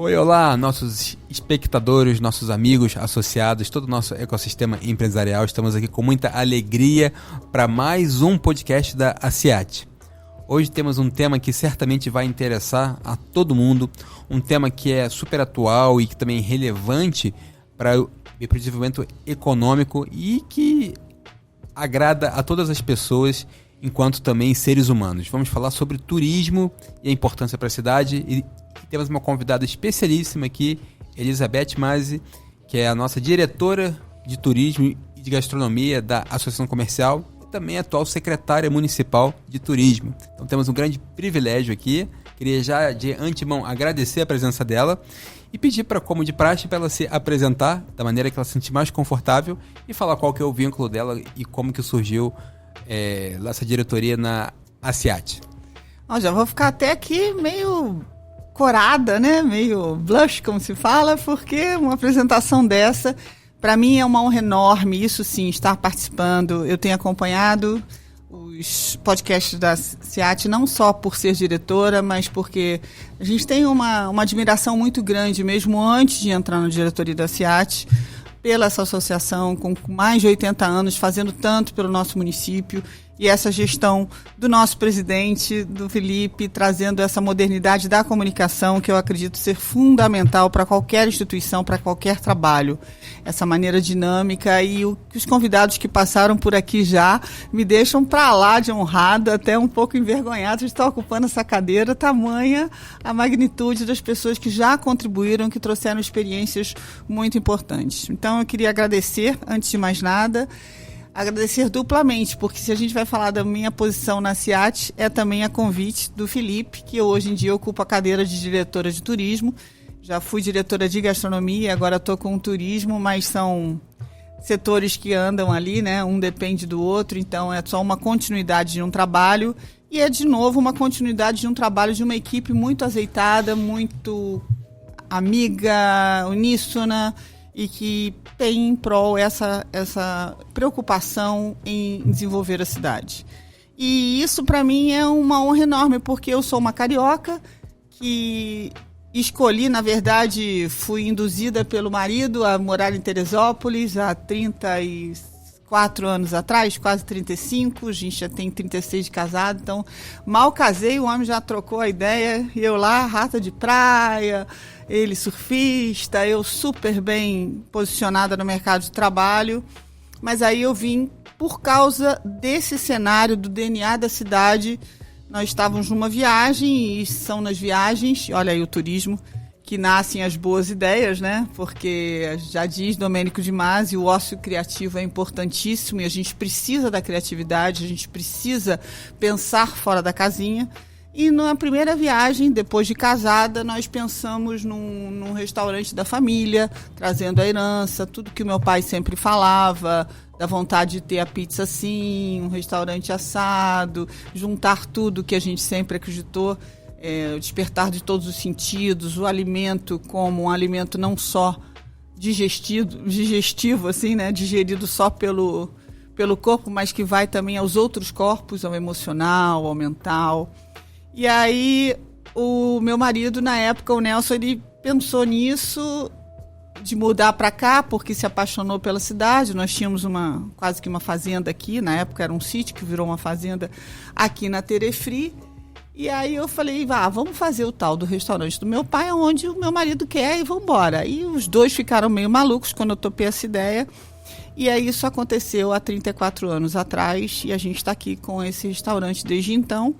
Oi, olá, nossos espectadores, nossos amigos, associados, todo o nosso ecossistema empresarial. Estamos aqui com muita alegria para mais um podcast da ACIAT. Hoje temos um tema que certamente vai interessar a todo mundo, um tema que é super atual e que também é relevante para o desenvolvimento econômico e que agrada a todas as pessoas, enquanto também seres humanos. Vamos falar sobre turismo e a importância para a cidade e temos uma convidada especialíssima aqui, Elizabeth Mazzi, que é a nossa diretora de turismo e de gastronomia da Associação Comercial e também atual secretária municipal de turismo. Então temos um grande privilégio aqui. Queria já de antemão agradecer a presença dela e pedir para, como de praxe, para ela se apresentar da maneira que ela se sentir mais confortável e falar qual que é o vínculo dela e como que surgiu essa diretoria na ACIAT. Já vou ficar até aqui meio corada, né? Meio blush, como se fala, porque uma apresentação dessa, para mim é uma honra enorme, isso sim, estar participando. Eu tenho acompanhado os podcasts da ACIAT, não só por ser diretora, mas porque a gente tem uma admiração muito grande, mesmo antes de entrar na diretoria da ACIAT, pela essa associação com mais de 80 anos, fazendo tanto pelo nosso município, e essa gestão do nosso presidente, do Felipe, trazendo essa modernidade da comunicação, que eu acredito ser fundamental para qualquer instituição, para qualquer trabalho. Essa maneira dinâmica e os convidados que passaram por aqui já me deixam para lá de honrada, até um pouco envergonhado de estar ocupando essa cadeira, tamanha a magnitude das pessoas que já contribuíram, que trouxeram experiências muito importantes. Então eu queria agradecer, antes de mais nada, agradecer duplamente, porque se a gente vai falar da minha posição na ACIAT, é também a convite do Felipe, que hoje em dia ocupa a cadeira de diretora de turismo. Já fui diretora de gastronomia, agora estou com turismo, mas são setores que andam ali, né? Um depende do outro, então é só uma continuidade de um trabalho e é, de novo, uma continuidade de um trabalho de uma equipe muito azeitada, muito amiga, uníssona, e que tem em prol essa preocupação em desenvolver a cidade. E isso, para mim, é uma honra enorme, porque eu sou uma carioca que escolhi, na verdade, fui induzida pelo marido a morar em Teresópolis há 34 anos atrás, quase 35, a gente já tem 36 de casado, então mal casei, o homem já trocou a ideia, e eu lá, rata de praia, ele surfista, eu super bem posicionada no mercado de trabalho, mas aí eu vim por causa desse cenário do DNA da cidade. Nós estávamos numa viagem e são nas viagens, olha aí o turismo, que nascem as boas ideias, né? Porque já diz Domênico de Masi, o ócio criativo é importantíssimo e a gente precisa da criatividade, a gente precisa pensar fora da casinha. E na primeira viagem, depois de casada, nós pensamos num restaurante da família, trazendo a herança, tudo que o meu pai sempre falava, da vontade de ter a pizza assim, um restaurante assado, juntar tudo que a gente sempre acreditou, o despertar de todos os sentidos, o alimento como um alimento não só digestivo, assim, né, digerido só pelo corpo, mas que vai também aos outros corpos, ao emocional, ao mental. E aí, o meu marido, na época, o Nelson, ele pensou nisso, de mudar para cá, porque se apaixonou pela cidade. Nós tínhamos quase que uma fazenda aqui, na época era um sítio que virou uma fazenda aqui na Terefri. E aí eu falei, vamos fazer o tal do restaurante do meu pai, onde o meu marido quer, e vamos embora. E os dois ficaram meio malucos quando eu topei essa ideia. E aí isso aconteceu há 34 anos atrás, e a gente está aqui com esse restaurante desde então.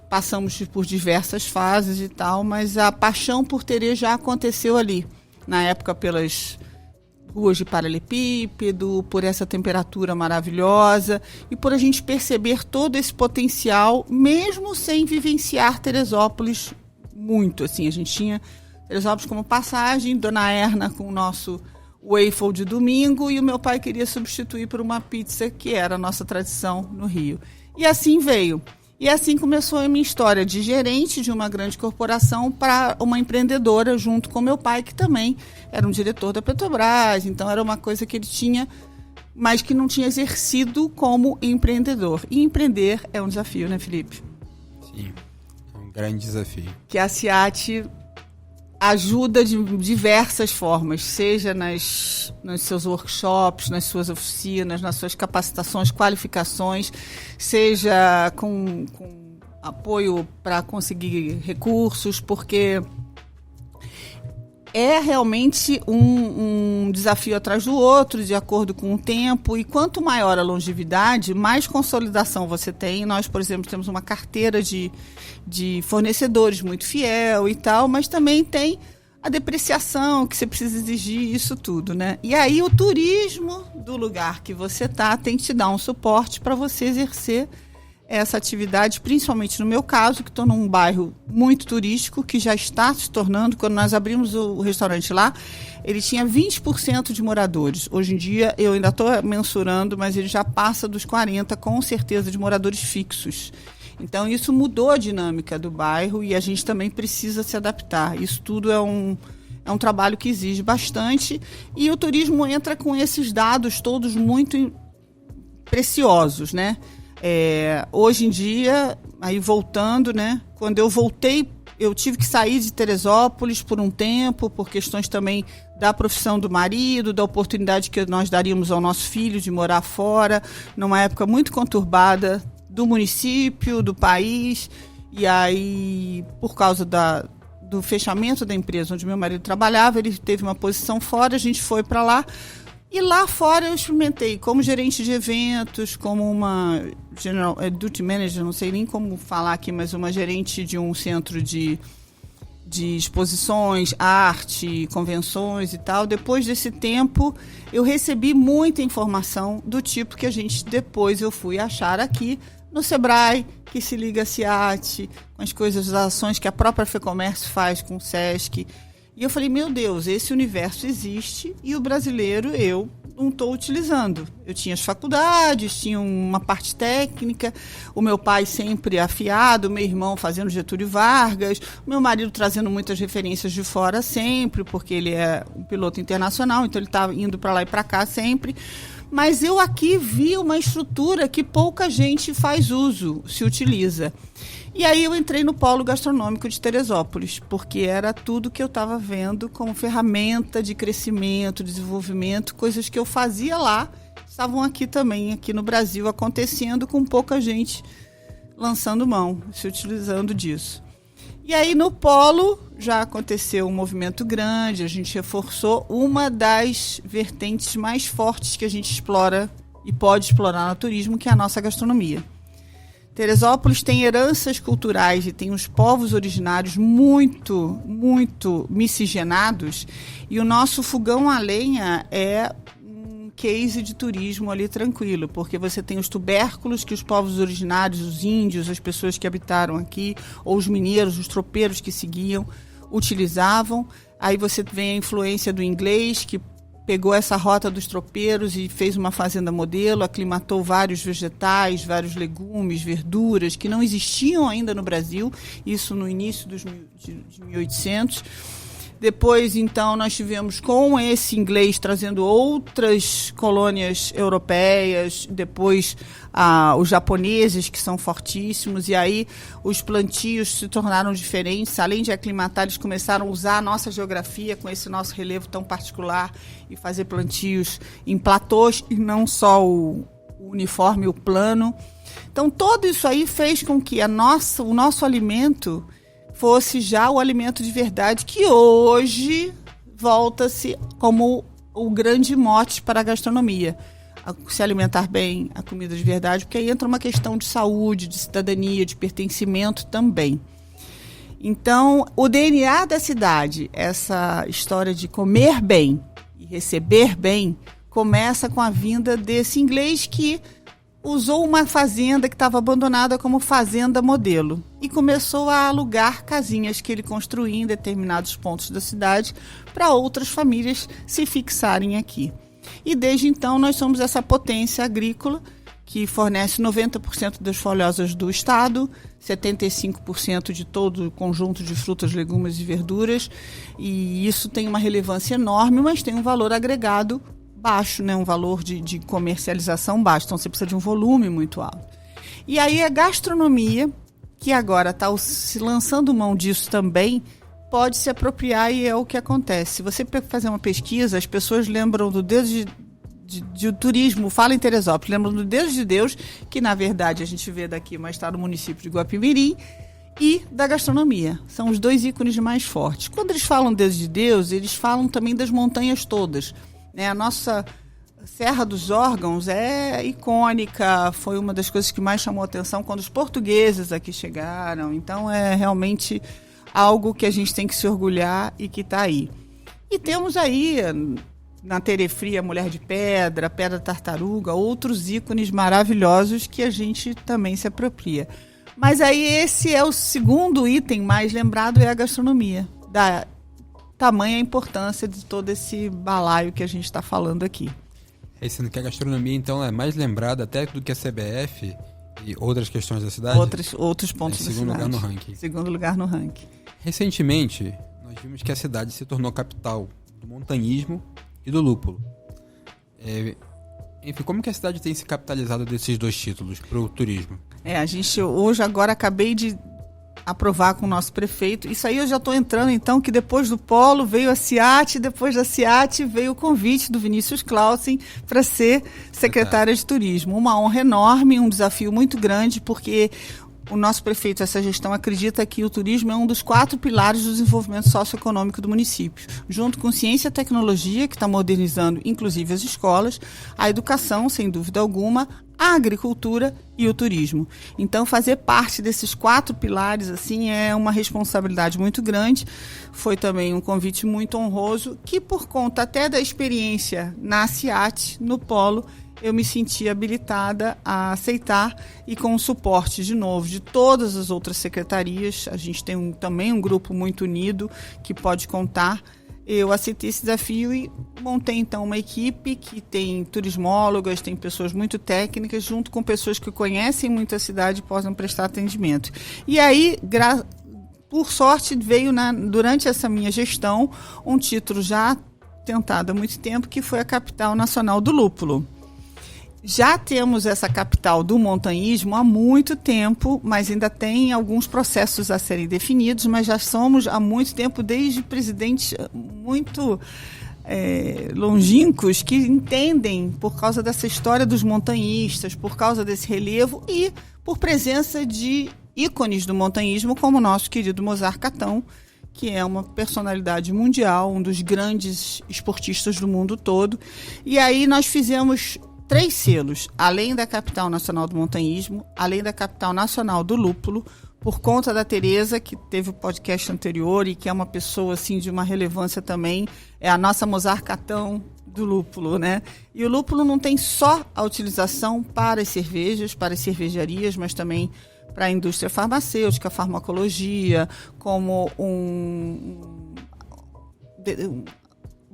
Passamos por diversas fases e tal, mas a paixão por Terê já aconteceu ali. Na época, pelas ruas de paralelepípedo, por essa temperatura maravilhosa e por a gente perceber todo esse potencial, mesmo sem vivenciar Teresópolis muito. Assim, a gente tinha Teresópolis como passagem, Dona Erna com o nosso waffle de domingo, e o meu pai queria substituir por uma pizza que era a nossa tradição no Rio. E assim veio. E assim começou a minha história de gerente de uma grande corporação para uma empreendedora, junto com meu pai, que também era um diretor da Petrobras. Então era uma coisa que ele tinha, mas que não tinha exercido como empreendedor. E empreender é um desafio, né, Felipe? Sim, é um grande desafio. Que a ACIAT ajuda de diversas formas, seja nos seus workshops, nas suas oficinas, nas suas capacitações, qualificações, seja com apoio para conseguir recursos, porque é realmente um desafio atrás do outro, de acordo com o tempo, e quanto maior a longevidade, mais consolidação você tem. Nós, por exemplo, temos uma carteira de fornecedores muito fiel e tal, mas também tem a depreciação que você precisa exigir, isso tudo, né? E aí o turismo do lugar que você está tem que te dar um suporte para você exercer essa atividade, principalmente no meu caso, que estou num bairro muito turístico, que já está se tornando, quando nós abrimos o restaurante lá, ele tinha 20% de moradores. Hoje em dia, eu ainda estou mensurando, mas ele já passa dos 40%, com certeza, de moradores fixos. Então, isso mudou a dinâmica do bairro e a gente também precisa se adaptar. Isso tudo é um trabalho que exige bastante, e o turismo entra com esses dados todos muito preciosos, né? Hoje em dia, aí voltando, né? Quando eu voltei, eu tive que sair de Teresópolis por um tempo, por questões também da profissão do marido, da oportunidade que nós daríamos ao nosso filho de morar fora, numa época muito conturbada do município, do país. E aí, por causa do fechamento da empresa onde meu marido trabalhava, ele teve uma posição fora, a gente foi para lá. E lá fora eu experimentei como gerente de eventos, como uma general duty manager, não sei nem como falar aqui, mas uma gerente de um centro de exposições, arte, convenções e tal. Depois desse tempo, eu recebi muita informação do tipo que depois eu fui achar aqui no Sebrae, que se liga a SIAT, com as coisas, as ações que a própria FEComércio faz com o SESC. E eu falei, meu Deus, esse universo existe e o brasileiro eu não estou utilizando. Eu tinha as faculdades, tinha uma parte técnica, o meu pai sempre afiado, o meu irmão fazendo Getúlio Vargas, o meu marido trazendo muitas referências de fora sempre, porque ele é um piloto internacional, então ele está indo para lá e para cá sempre. Mas eu aqui vi uma estrutura que pouca gente faz uso, se utiliza. E aí eu entrei no polo gastronômico de Teresópolis, porque era tudo que eu estava vendo como ferramenta de crescimento, desenvolvimento, coisas que eu fazia lá, estavam aqui também, aqui no Brasil, acontecendo com pouca gente lançando mão, se utilizando disso. E aí no polo já aconteceu um movimento grande, a gente reforçou uma das vertentes mais fortes que a gente explora e pode explorar no turismo, que é a nossa gastronomia. Teresópolis tem heranças culturais e tem os povos originários muito, muito miscigenados, e o nosso fogão a lenha é um case de turismo ali tranquilo, porque você tem os tubérculos que os povos originários, os índios, as pessoas que habitaram aqui, ou os mineiros, os tropeiros que seguiam, utilizavam. Aí você vem a influência do inglês, que pegou essa rota dos tropeiros e fez uma fazenda modelo, aclimatou vários vegetais, vários legumes, verduras que não existiam ainda no Brasil, isso no início de 1800. Depois, então, nós tivemos com esse inglês trazendo outras colônias europeias, depois os japoneses, que são fortíssimos, e aí os plantios se tornaram diferentes. Além de aclimatar, eles começaram a usar a nossa geografia com esse nosso relevo tão particular e fazer plantios em platôs e não só o uniforme, o plano. Então, tudo isso aí fez com que o nosso alimento fosse já o alimento de verdade, que hoje volta-se como o grande mote para a gastronomia. Se alimentar bem, a comida de verdade, porque aí entra uma questão de saúde, de cidadania, de pertencimento também. Então, o DNA da cidade, essa história de comer bem e receber bem, começa com a vinda desse inglês que usou uma fazenda que estava abandonada como fazenda modelo e começou a alugar casinhas que ele construía em determinados pontos da cidade para outras famílias se fixarem aqui. E desde então nós somos essa potência agrícola que fornece 90% das folhosas do estado, 75% de todo o conjunto de frutas, legumes e verduras, e isso tem uma relevância enorme, mas tem um valor agregado baixo, né? Um valor de comercialização baixo, então você precisa de um volume muito alto. E aí a gastronomia, que agora está se lançando mão disso também, pode se apropriar, e é o que acontece. Se você fazer uma pesquisa, as pessoas lembram do Deus de turismo, fala em Teresópolis, lembram do Deus de Deus, que na verdade a gente vê daqui, mas está no município de Guapimirim, e da gastronomia. São os dois ícones mais fortes. Quando eles falam Deus de Deus, eles falam também das montanhas todas, né? A nossa Serra dos Órgãos é icônica, foi uma das coisas que mais chamou a atenção quando os portugueses aqui chegaram. Então é realmente algo que a gente tem que se orgulhar e que está aí. E temos aí na Terefria, Mulher de Pedra, Pedra Tartaruga, outros ícones maravilhosos que a gente também se apropria. Mas aí esse é o segundo item mais lembrado, é a gastronomia, da tamanha importância de todo esse balaio que a gente está falando aqui. Sendo que a gastronomia, então, é mais lembrada até do que a CBF e outras questões da cidade? Outros pontos da cidade. Segundo lugar no ranking. Segundo lugar no ranking. Recentemente, nós vimos que a cidade se tornou capital do montanhismo e do lúpulo. Enfim, como que a cidade tem se capitalizado desses dois títulos para o turismo? A gente hoje agora acabei de aprovar com o nosso prefeito. Isso aí eu já estou entrando, então, que depois do Polo veio a CIAT, depois da CIAT veio o convite do Vinícius Clausen para ser secretária de turismo. Uma honra enorme, um desafio muito grande, porque o nosso prefeito, essa gestão, acredita que o turismo é um dos 4 pilares do desenvolvimento socioeconômico do município, junto com ciência e tecnologia, que está modernizando inclusive as escolas, a educação, sem dúvida alguma, a agricultura e o turismo. Então, fazer parte desses 4 pilares assim, é uma responsabilidade muito grande. Foi também um convite muito honroso, que por conta até da experiência na CIAT, no Polo, eu me senti habilitada a aceitar, e com o suporte, de novo, de todas as outras secretarias. A gente tem também um grupo muito unido que pode contar. Eu aceitei esse desafio e montei, então, uma equipe que tem turismólogas, tem pessoas muito técnicas, junto com pessoas que conhecem muito a cidade e possam prestar atendimento. E aí, por sorte, veio durante essa minha gestão um título já tentado há muito tempo, que foi a Capital Nacional do Lúpulo. Já temos essa capital do montanhismo há muito tempo, mas ainda tem alguns processos a serem definidos, mas já somos há muito tempo, desde presidentes muito longínquos, que entendem, por causa dessa história dos montanhistas, por causa desse relevo e por presença de ícones do montanhismo, como o nosso querido Mozart Catão, que é uma personalidade mundial, um dos grandes esportistas do mundo todo. E aí nós fizemos 3 selos, além da Capital Nacional do Montanhismo, além da Capital Nacional do Lúpulo, por conta da Tereza, que teve o podcast anterior e que é uma pessoa assim, de uma relevância também, é a nossa Mozart Catão do lúpulo, né? E o lúpulo não tem só a utilização para as cervejas, para as cervejarias, mas também para a indústria farmacêutica, farmacologia, como um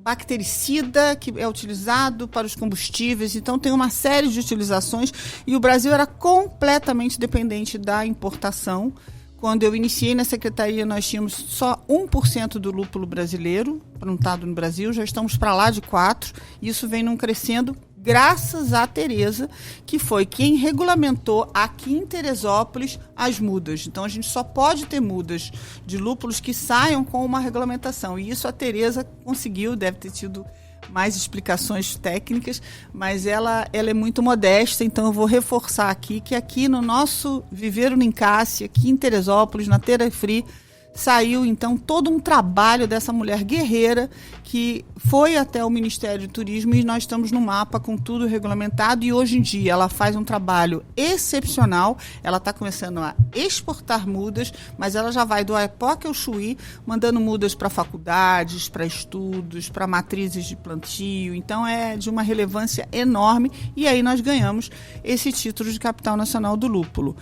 bactericida que é utilizado para os combustíveis. Então tem uma série de utilizações, e o Brasil era completamente dependente da importação. Quando eu iniciei na secretaria, nós tínhamos só 1% do lúpulo brasileiro plantado no Brasil, já estamos para lá de 4%, isso vem num crescendo graças à Tereza, que foi quem regulamentou aqui em Teresópolis as mudas. Então a gente só pode ter mudas de lúpulos que saiam com uma regulamentação, e isso a Tereza conseguiu, deve ter tido mais explicações técnicas, mas ela é muito modesta, então eu vou reforçar aqui que aqui no nosso Viveiro Nincassi, aqui em Teresópolis, na Terefri, saiu então todo um trabalho dessa mulher guerreira que foi até o Ministério do Turismo, e nós estamos no mapa com tudo regulamentado, e hoje em dia ela faz um trabalho excepcional. Ela está começando a exportar mudas, mas ela já vai do Oiapoque ao Chuí, mandando mudas para faculdades, para estudos, para matrizes de plantio. Então é de uma relevância enorme, e aí nós ganhamos esse título de Capital Nacional do Lúpulo.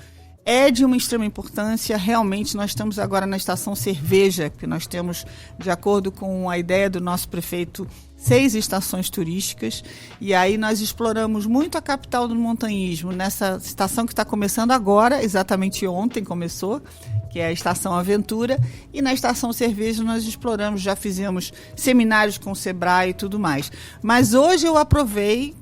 É de uma extrema importância. Realmente nós estamos agora na estação cerveja, que nós temos, de acordo com a ideia do nosso prefeito, 6 estações turísticas, e aí nós exploramos muito a capital do montanhismo nessa estação que está começando agora, exatamente ontem começou, que é a Estação Aventura, e na Estação Cerveja nós exploramos, já fizemos seminários com o Sebrae e tudo mais. Mas hoje eu aprovei,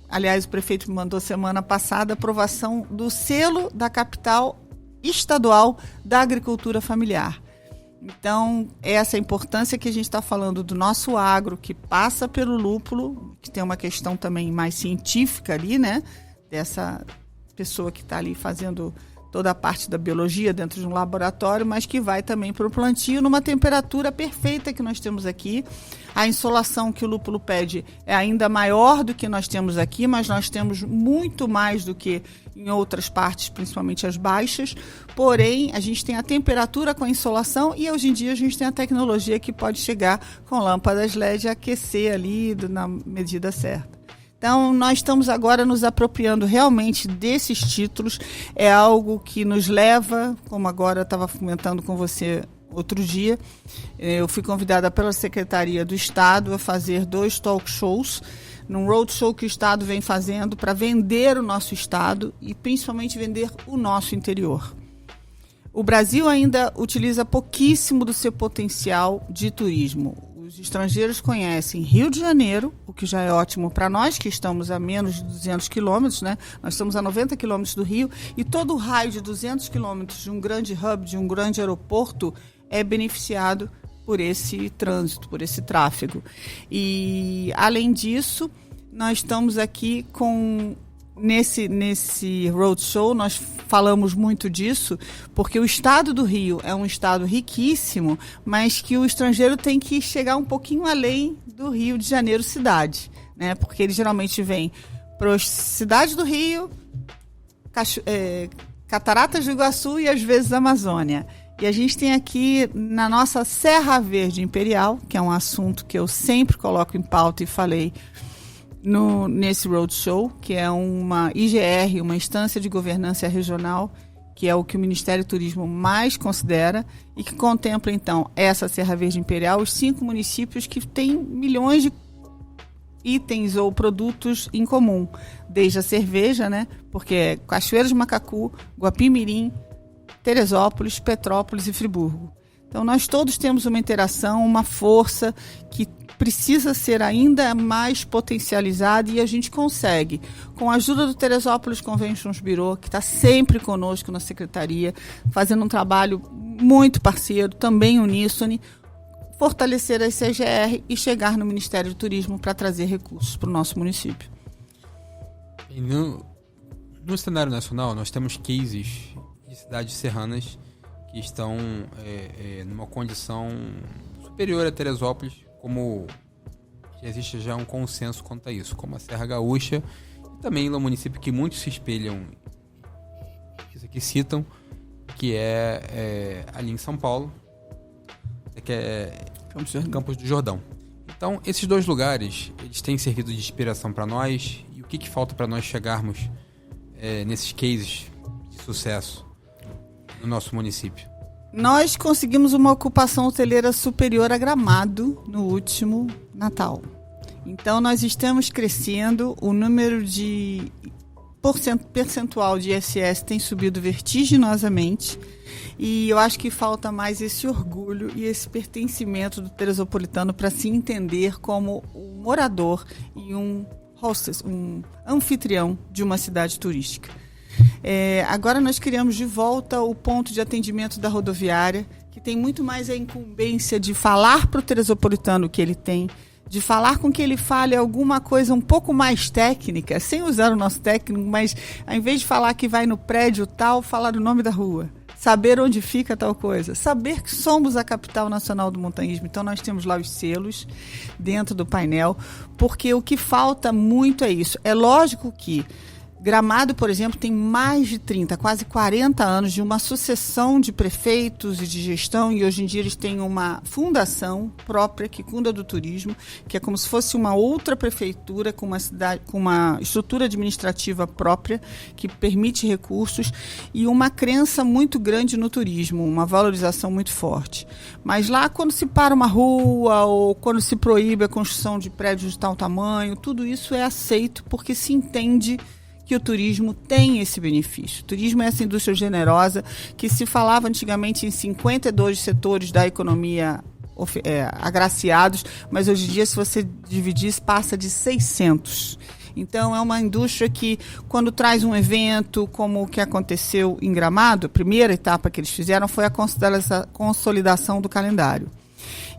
aliás, o prefeito me mandou semana passada a aprovação do selo da capital estadual da agricultura familiar. Então, essa importância que a gente está falando do nosso agro, que passa pelo lúpulo, que tem uma questão também mais científica ali, né? Dessa pessoa que está ali fazendo toda a parte da biologia dentro de um laboratório, mas que vai também para o plantio numa temperatura perfeita que nós temos aqui. A insolação que o lúpulo pede é ainda maior do que nós temos aqui, mas nós temos muito mais do que em outras partes, principalmente as baixas. Porém, a gente tem a temperatura com a insolação e hoje em dia a gente tem a tecnologia que pode chegar com lâmpadas LED e aquecer ali na medida certa. Então, nós estamos agora nos apropriando realmente desses títulos. É algo que nos leva, como agora eu estava comentando com você outro dia, eu fui convidada pela Secretaria do Estado a fazer 2 talk shows, num roadshow que o Estado vem fazendo para vender o nosso Estado e principalmente vender o nosso interior. O Brasil ainda utiliza pouquíssimo do seu potencial de turismo. Os estrangeiros conhecem Rio de Janeiro, o que já é ótimo para nós, que estamos a menos de 200 quilômetros, né? Nós estamos a 90 quilômetros do Rio, e todo o raio de 200 quilômetros de um grande hub, de um grande aeroporto, é beneficiado por esse trânsito, por esse tráfego. E, além disso, nós estamos aqui com... Nesse roadshow, nós falamos muito disso, porque o estado do Rio é um estado riquíssimo, mas que o estrangeiro tem que chegar um pouquinho além do Rio de Janeiro cidade, né? Porque ele geralmente vem para a cidade do Rio, Cataratas do Iguaçu e às vezes Amazônia. E a gente tem aqui na nossa Serra Verde Imperial, que é um assunto que eu sempre coloco em pauta e falei nesse roadshow, que é uma IGR, uma instância de governança regional, que é o que o Ministério do Turismo mais considera e que contempla, então, essa Serra Verde Imperial, os 5 municípios que têm milhões de itens ou produtos em comum, desde a cerveja, né? Porque é Cachoeiras de Macacu, Guapimirim, Teresópolis, Petrópolis e Friburgo. Então, nós todos temos uma interação, uma força que precisa ser ainda mais potencializada e a gente consegue, com a ajuda do Teresópolis Conventions Bureau, que está sempre conosco na Secretaria, fazendo um trabalho muito parceiro, também uníssono, fortalecer a CGR e chegar no Ministério do Turismo para trazer recursos para o nosso município. E no cenário nacional, nós temos cases de cidades serranas que estão numa condição superior a Teresópolis, como já existe já um consenso quanto a isso, como a Serra Gaúcha e também no município que muitos se espelham, isso aqui citam, que é ali em São Paulo, que é Campos do Jordão. Então, esses 2 lugares, eles têm servido de inspiração para nós, e o que falta para nós chegarmos nesses cases de sucesso no nosso município? Nós conseguimos uma ocupação hoteleira superior a Gramado no último Natal. Então, nós estamos crescendo, o número de percentual de ISS tem subido vertiginosamente e eu acho que falta mais esse orgulho e esse pertencimento do teresopolitano para se entender como um morador e um hostess, um anfitrião de uma cidade turística. Agora nós criamos de volta o ponto de atendimento da rodoviária, que tem muito mais a incumbência de falar para o teresopolitano o que ele tem, de falar com que ele fale alguma coisa um pouco mais técnica, sem usar o nosso técnico, mas ao invés de falar que vai no prédio tal, falar o nome da rua, saber onde fica tal coisa, saber que somos a capital nacional do montanhismo. Então nós temos lá os selos dentro do painel, porque o que falta muito é isso. É lógico que Gramado, por exemplo, tem mais de 30, quase 40 anos de uma sucessão de prefeitos e de gestão, e hoje em dia eles têm uma fundação própria que cuida do turismo, que é como se fosse uma outra prefeitura com uma estrutura administrativa própria que permite recursos e uma crença muito grande no turismo, uma valorização muito forte. Mas lá, quando se para uma rua ou quando se proíbe a construção de prédios de tal tamanho, tudo isso é aceito porque se entende que o turismo tem esse benefício. O turismo é essa indústria generosa que se falava antigamente em 52 setores da economia agraciados, mas hoje em dia, se você dividir, passa de 600. Então, é uma indústria que, quando traz um evento, como o que aconteceu em Gramado, a primeira etapa que eles fizeram foi a consolidação do calendário.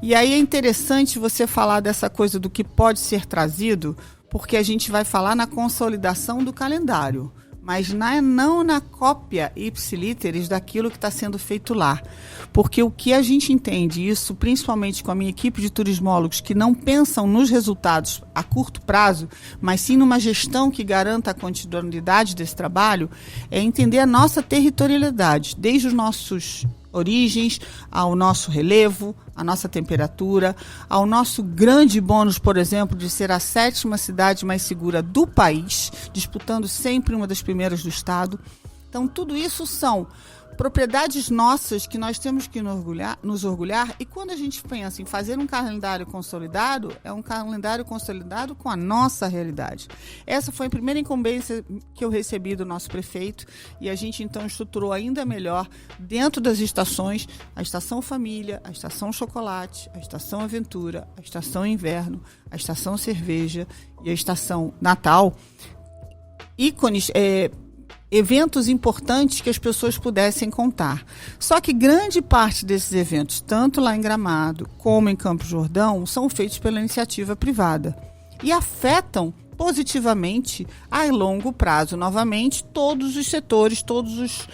E aí é interessante você falar dessa coisa do que pode ser trazido, porque a gente vai falar na consolidação do calendário, mas não na cópia ipsiliteris daquilo que está sendo feito lá. Porque o que a gente entende, isso principalmente com a minha equipe de turismólogos, que não pensam nos resultados a curto prazo, mas sim numa gestão que garanta a continuidade desse trabalho, é entender a nossa territorialidade, desde os nossos origens, ao nosso relevo, à nossa temperatura, ao nosso grande bônus, por exemplo, de ser a 7ª cidade mais segura do país, disputando sempre uma das primeiras do estado. Então, tudo isso são propriedades nossas que nós temos que nos orgulhar, e quando a gente pensa em fazer um calendário consolidado, é um calendário consolidado com a nossa realidade. Essa foi a primeira incumbência que eu recebi do nosso prefeito, e a gente então estruturou ainda melhor dentro das estações, a estação família, a estação chocolate, a estação aventura, a estação inverno, a estação cerveja e a estação Natal, ícones, eventos importantes que as pessoas pudessem contar. Só que grande parte desses eventos, tanto lá em Gramado como em Campos do Jordão, são feitos pela iniciativa privada e afetam positivamente a longo prazo, novamente, todos os setores, todos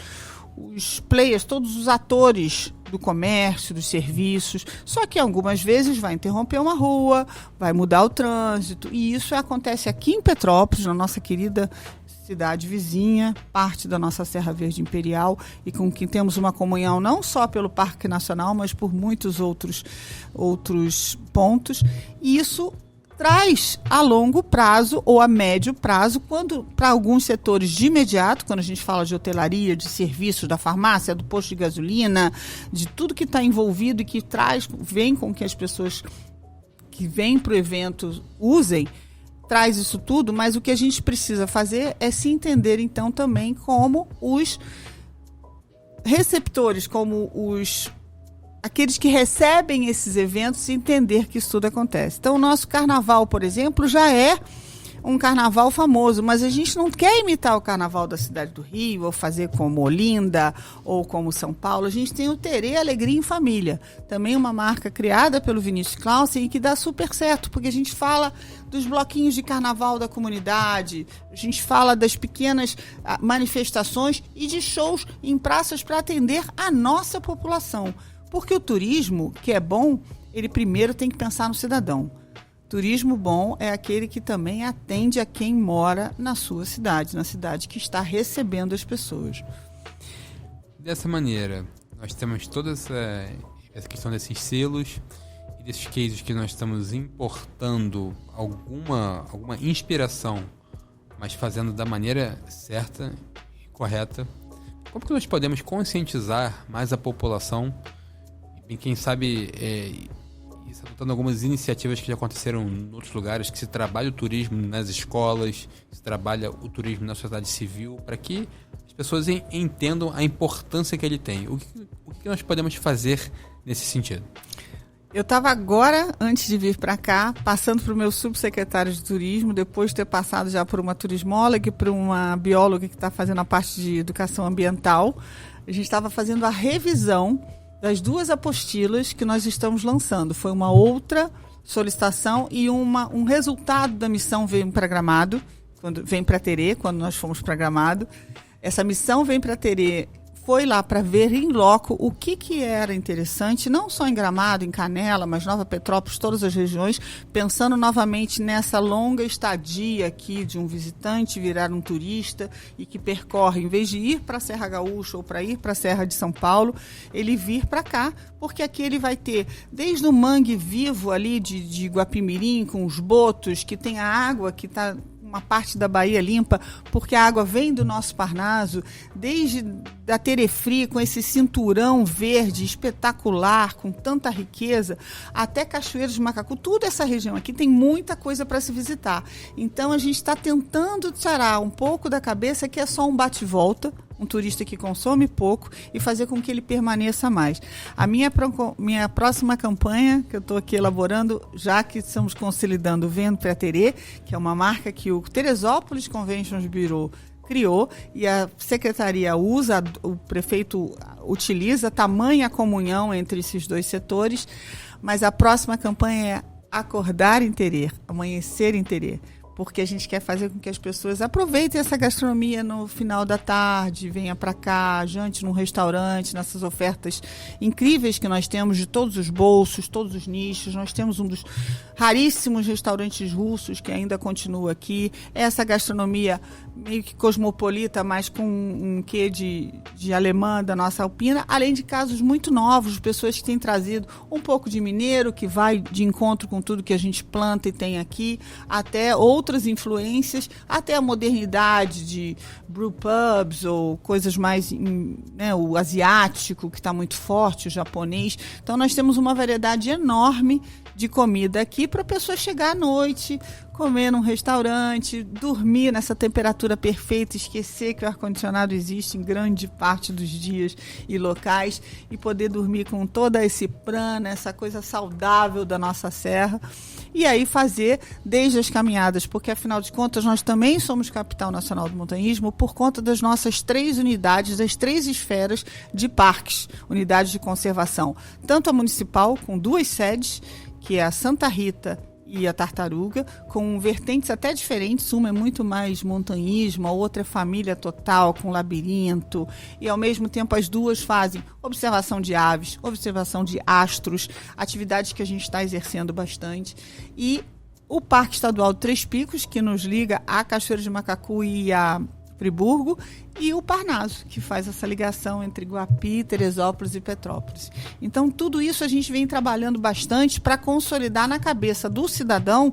os players, todos os atores do comércio, dos serviços. Só que algumas vezes vai interromper uma rua, vai mudar o trânsito, e isso acontece aqui em Petrópolis, na nossa querida cidade vizinha, parte da nossa Serra Verde Imperial, e com quem temos uma comunhão não só pelo Parque Nacional, mas por muitos outros pontos. E isso traz a longo prazo ou a médio prazo, quando para alguns setores de imediato, quando a gente fala de hotelaria, de serviços, da farmácia, do posto de gasolina, de tudo que está envolvido e que vem com que as pessoas que vêm para o evento usem, traz isso tudo, mas o que a gente precisa fazer é se entender, então, também como os receptores, como aqueles que recebem esses eventos, e entender que isso tudo acontece. Então, o nosso carnaval, por exemplo, já é um carnaval famoso, mas a gente não quer imitar o carnaval da cidade do Rio, ou fazer como Olinda, ou como São Paulo. A gente tem o Terê Alegria em Família, também uma marca criada pelo Vinícius Clausen e que dá super certo, porque a gente fala dos bloquinhos de carnaval da comunidade, a gente fala das pequenas manifestações e de shows em praças para atender a nossa população. Porque o turismo, que é bom, ele primeiro tem que pensar no cidadão. Turismo bom é aquele que também atende a quem mora na sua cidade, na cidade que está recebendo as pessoas. Dessa maneira, nós temos toda essa questão desses selos e desses cases que nós estamos importando alguma inspiração, mas fazendo da maneira certa e correta. Como que nós podemos conscientizar mais a população e, quem sabe, adotando algumas iniciativas que já aconteceram em outros lugares, que se trabalha o turismo nas escolas, se trabalha o turismo na sociedade civil, para que as pessoas entendam a importância que ele tem. O que nós podemos fazer nesse sentido? Eu estava agora, antes de vir para cá, passando para o meu subsecretário de turismo, depois de ter passado já por uma turismóloga e por uma bióloga que está fazendo a parte de educação ambiental. A gente estava fazendo a revisão das 2 apostilas que nós estamos lançando. Foi uma outra solicitação e um resultado da missão Vem para Gramado, vem para Terê, quando nós fomos para Gramado. Essa missão Vem para Terê foi lá para ver em loco o que era interessante, não só em Gramado, em Canela, mas Nova Petrópolis, todas as regiões, pensando novamente nessa longa estadia aqui de um visitante virar um turista e que percorre, em vez de ir para a Serra Gaúcha ou para ir para a Serra de São Paulo, ele vir para cá, porque aqui ele vai ter desde o mangue vivo ali de Guapimirim, com os botos, que tem a água que está uma parte da Bahia limpa, porque a água vem do nosso Parnaso, desde da Terefri, com esse cinturão verde espetacular, com tanta riqueza, até Cachoeiras de Macacu, toda essa região aqui tem muita coisa para se visitar. Então a gente está tentando tirar um pouco da cabeça que é só um bate-volta, um turista que consome pouco e fazer com que ele permaneça mais. A minha próxima campanha, que eu estou aqui elaborando, já que estamos consolidando o Vendo para Terê, que é uma marca que o Teresópolis Conventions Bureau criou e a secretaria usa, o prefeito utiliza tamanha comunhão entre esses dois setores, mas a próxima campanha é Acordar em Terê, Amanhecer em Terê, porque a gente quer fazer com que as pessoas aproveitem essa gastronomia no final da tarde, venha para cá, jante num restaurante, nessas ofertas incríveis que nós temos de todos os bolsos, todos os nichos. Nós temos um dos raríssimos restaurantes russos que ainda continua aqui. Essa gastronomia meio que cosmopolita, mas com um quê de alemã da nossa Alpina, além de casos muito novos, pessoas que têm trazido um pouco de mineiro, que vai de encontro com tudo que a gente planta e tem aqui, até outras influências, até a modernidade de brew pubs ou coisas mais, né, o asiático, que está muito forte, o japonês. Então nós temos uma variedade enorme de comida aqui para a pessoa chegar à noite, comer num restaurante, dormir nessa temperatura perfeita, esquecer que o ar-condicionado existe em grande parte dos dias e locais e poder dormir com toda esse prana, essa coisa saudável da nossa serra. E aí fazer desde as caminhadas, porque afinal de contas nós também somos capital nacional do montanhismo por conta das nossas 3 unidades, das 3 esferas de parques, unidades de conservação. Tanto a municipal, com 2 sedes, que é a Santa Rita e a Tartaruga, com vertentes até diferentes. Uma é muito mais montanhismo, a outra é família total, com labirinto, e ao mesmo tempo as duas fazem observação de aves, observação de astros, atividades que a gente está exercendo bastante. E o Parque Estadual de Três Picos, que nos liga à Cachoeira de Macacu e a Friburgo, e o Parnaso, que faz essa ligação entre Guapi, Teresópolis e Petrópolis. Então, tudo isso a gente vem trabalhando bastante para consolidar na cabeça do cidadão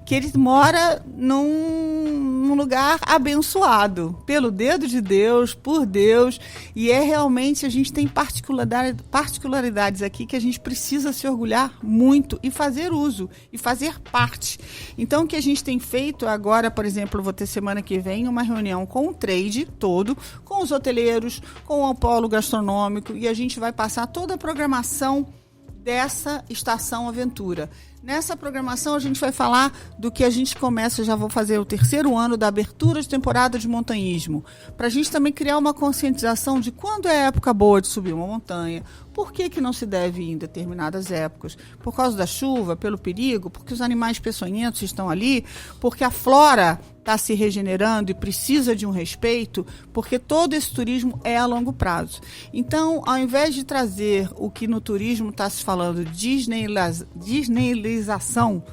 que ele mora num lugar abençoado, pelo dedo de Deus, por Deus, e realmente a gente tem particularidades aqui que a gente precisa se orgulhar muito e fazer uso, e fazer parte. Então, o que a gente tem feito agora, por exemplo, vou ter semana que vem uma reunião com o trade todo, com os hoteleiros, com o polo gastronômico, e a gente vai passar toda a programação dessa Estação Aventura. Nessa programação a gente vai falar do que a gente começa, já vou fazer o 3º ano da abertura de temporada de montanhismo, para a gente também criar uma conscientização de quando é a época boa de subir uma montanha, por que não se deve ir em determinadas épocas, por causa da chuva, pelo perigo, porque os animais peçonhentos estão ali, porque a flora está se regenerando e precisa de um respeito, porque todo esse turismo é a longo prazo. Então, ao invés de trazer o que no turismo está se falando, Disneylização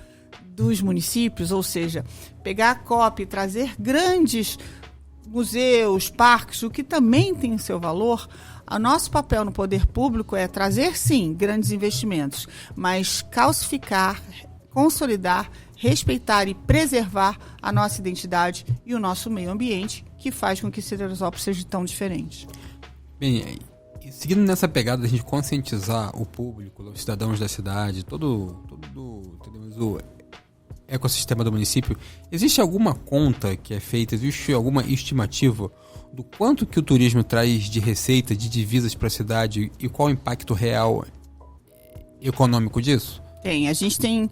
dos municípios, ou seja, pegar a COP e trazer grandes museus, parques, o que também tem seu valor, o nosso papel no poder público é trazer, sim, grandes investimentos, mas calcificar, consolidar, respeitar e preservar a nossa identidade e o nosso meio ambiente, que faz com que Teresópolis seja tão diferente. Bem, seguindo nessa pegada da gente conscientizar o público, os cidadãos da cidade, todo o ecossistema do município, existe alguma conta que é feita, existe alguma estimativa do quanto que o turismo traz de receita, de divisas para a cidade e qual o impacto real econômico disso? A gente tem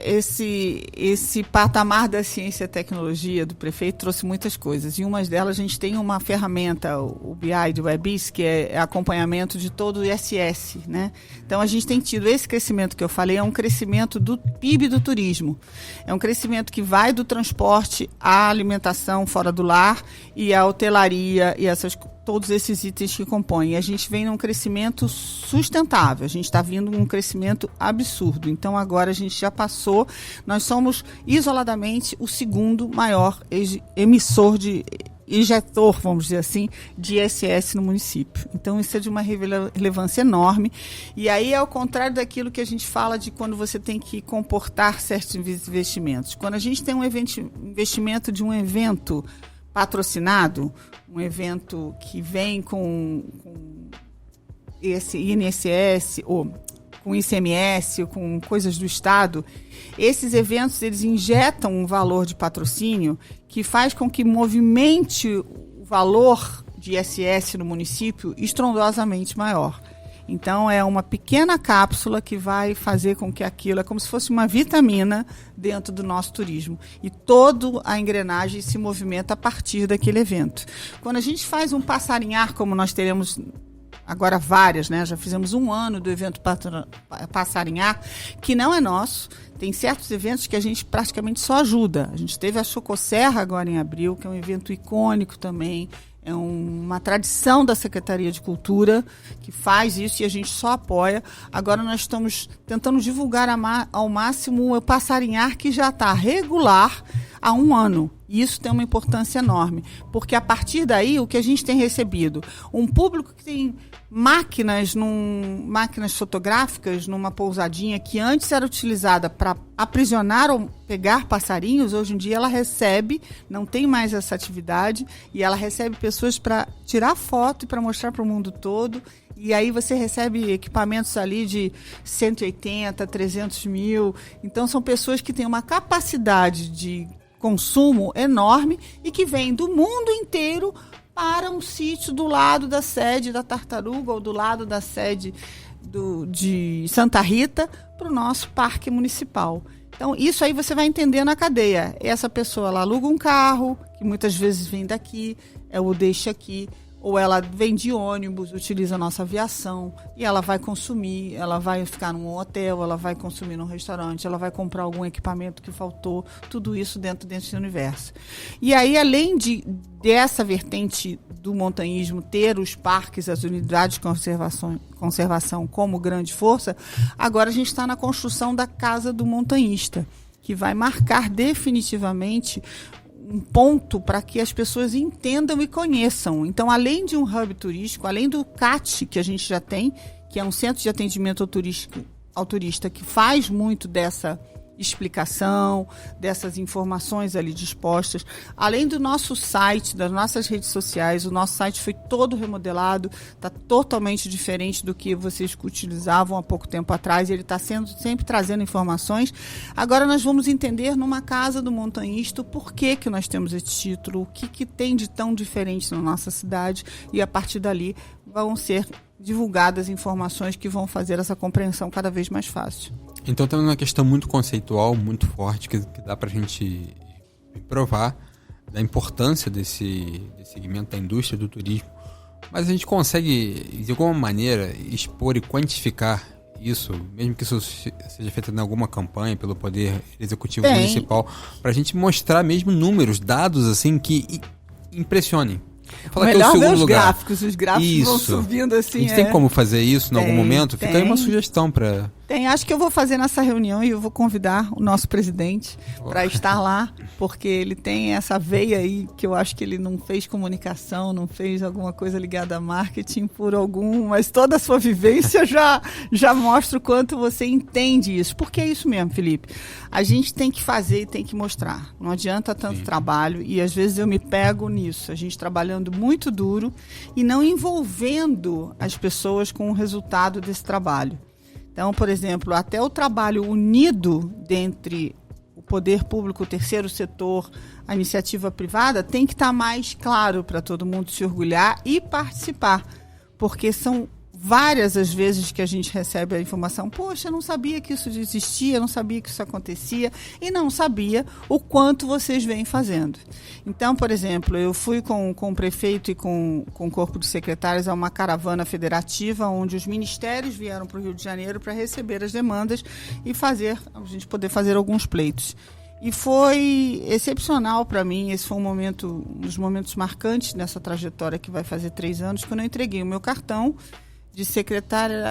esse patamar da ciência e tecnologia do prefeito trouxe muitas coisas, e uma delas a gente tem uma ferramenta, o BI do Webis, que é acompanhamento de todo o ISS, né? Então a gente tem tido esse crescimento que eu falei, é um crescimento do PIB do turismo, é um crescimento que vai do transporte à alimentação fora do lar e à hotelaria e todos esses itens que compõem. E a gente vem num crescimento sustentável, a gente está vindo num crescimento absurdo. Então agora a gente já passou, nós somos isoladamente o 2º maior injetor, vamos dizer assim, de ISS no município. Então isso é de uma relevância enorme. E aí é ao contrário daquilo que a gente fala de quando você tem que comportar certos investimentos. Quando a gente tem um investimento de um evento patrocinado, um evento que vem com esse INSS ou com ICMS ou com coisas do Estado, esses eventos eles injetam um valor de patrocínio que faz com que movimente o valor de ISS no município estrondosamente maior. Então, é uma pequena cápsula que vai fazer com que aquilo, é como se fosse uma vitamina dentro do nosso turismo. E toda a engrenagem se movimenta a partir daquele evento. Quando a gente faz um passarinhar, como nós teremos agora várias, né? Já fizemos 1 ano do evento Passarinhar, que não é nosso. Tem certos eventos que a gente praticamente só ajuda. A gente teve a Chocoserra agora em abril, que é um evento icônico também. É uma tradição da Secretaria de Cultura que faz isso e a gente só apoia. Agora nós estamos tentando divulgar ao máximo o Passarinhar, que já está regular há 1 ano. E isso tem uma importância enorme, porque a partir daí o que a gente tem recebido, um público que tem máquinas fotográficas numa pousadinha que antes era utilizada para aprisionar ou pegar passarinhos, hoje em dia ela recebe, não tem mais essa atividade, e ela recebe pessoas para tirar foto e para mostrar para o mundo todo. E aí você recebe equipamentos ali de 180, 300 mil. Então são pessoas que têm uma capacidade de consumo enorme e que vem do mundo inteiro para um sítio do lado da sede da Tartaruga ou do lado da sede de Santa Rita para o nosso parque municipal. Então, isso aí você vai entender na cadeia. Essa pessoa, ela aluga um carro, que muitas vezes vem daqui, o deixa aqui, ou ela vem de ônibus, utiliza a nossa aviação, e ela vai consumir, ela vai ficar num hotel, ela vai consumir num restaurante, ela vai comprar algum equipamento que faltou, tudo isso dentro desse universo. E aí, além dessa vertente do montanhismo ter os parques, as unidades de conservação como grande força, agora a gente está na construção da Casa do Montanhista, que vai marcar definitivamente um ponto para que as pessoas entendam e conheçam. Então, além de um hub turístico, além do CAT, que a gente já tem, que é um centro de atendimento ao turista, que faz muito dessa explicação, dessas informações ali dispostas, além do nosso site, das nossas redes sociais, o nosso site foi todo remodelado, está totalmente diferente do que vocês utilizavam há pouco tempo atrás, ele está sempre trazendo informações. Agora nós vamos entender numa Casa do Montanhista o porquê que nós temos esse título, o que tem de tão diferente na nossa cidade, e a partir dali vão ser divulgadas informações que vão fazer essa compreensão cada vez mais fácil. Então tem uma questão muito conceitual, muito forte, que dá pra gente provar da importância desse segmento da indústria do turismo. Mas a gente consegue, de alguma maneira, expor e quantificar isso, mesmo que isso seja feito em alguma campanha pelo Poder Executivo Municipal, pra gente mostrar mesmo números, dados assim que impressionem. Melhor ver os gráficos vão subindo assim. A gente tem como fazer isso em algum momento? Fica aí uma sugestão para... Acho que eu vou fazer nessa reunião e eu vou convidar o nosso presidente para estar lá, porque ele tem essa veia aí que eu acho que ele não fez comunicação, não fez alguma coisa ligada a marketing mas toda a sua vivência já mostra o quanto você entende isso. Porque é isso mesmo, Felipe. A gente tem que fazer e tem que mostrar. Não adianta tanto trabalho e às vezes eu me pego nisso. A gente trabalhando muito duro e não envolvendo as pessoas com o resultado desse trabalho. Então, por exemplo, até o trabalho unido entre o poder público, o terceiro setor, a iniciativa privada, tem que estar mais claro para todo mundo se orgulhar e participar, porque são várias as vezes que a gente recebe a informação, poxa, eu não sabia que isso existia, eu não sabia que isso acontecia, e não sabia o quanto vocês vêm fazendo. Então, por exemplo, eu fui com o prefeito e com o corpo de secretários a uma caravana federativa, onde os ministérios vieram para o Rio de Janeiro para receber as demandas e a gente poder fazer alguns pleitos. E foi excepcional para mim, esse foi um dos momentos marcantes nessa trajetória que vai fazer 3 anos, quando eu entreguei o meu cartão de secretária,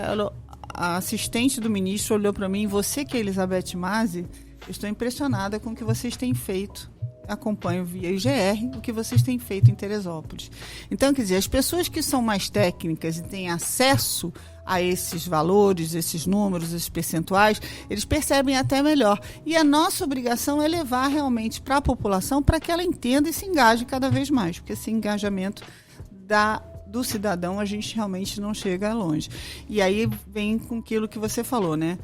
a assistente do ministro olhou para mim, você que é Elizabeth Mazzi, eu estou impressionada com o que vocês têm feito. Acompanho via IGR o que vocês têm feito em Teresópolis. Então, quer dizer, as pessoas que são mais técnicas e têm acesso a esses valores, esses números, esses percentuais, eles percebem até melhor. E a nossa obrigação é levar realmente para a população para que ela entenda e se engaje cada vez mais, porque esse engajamento do cidadão, a gente realmente não chega longe. E aí vem com aquilo que você falou, né?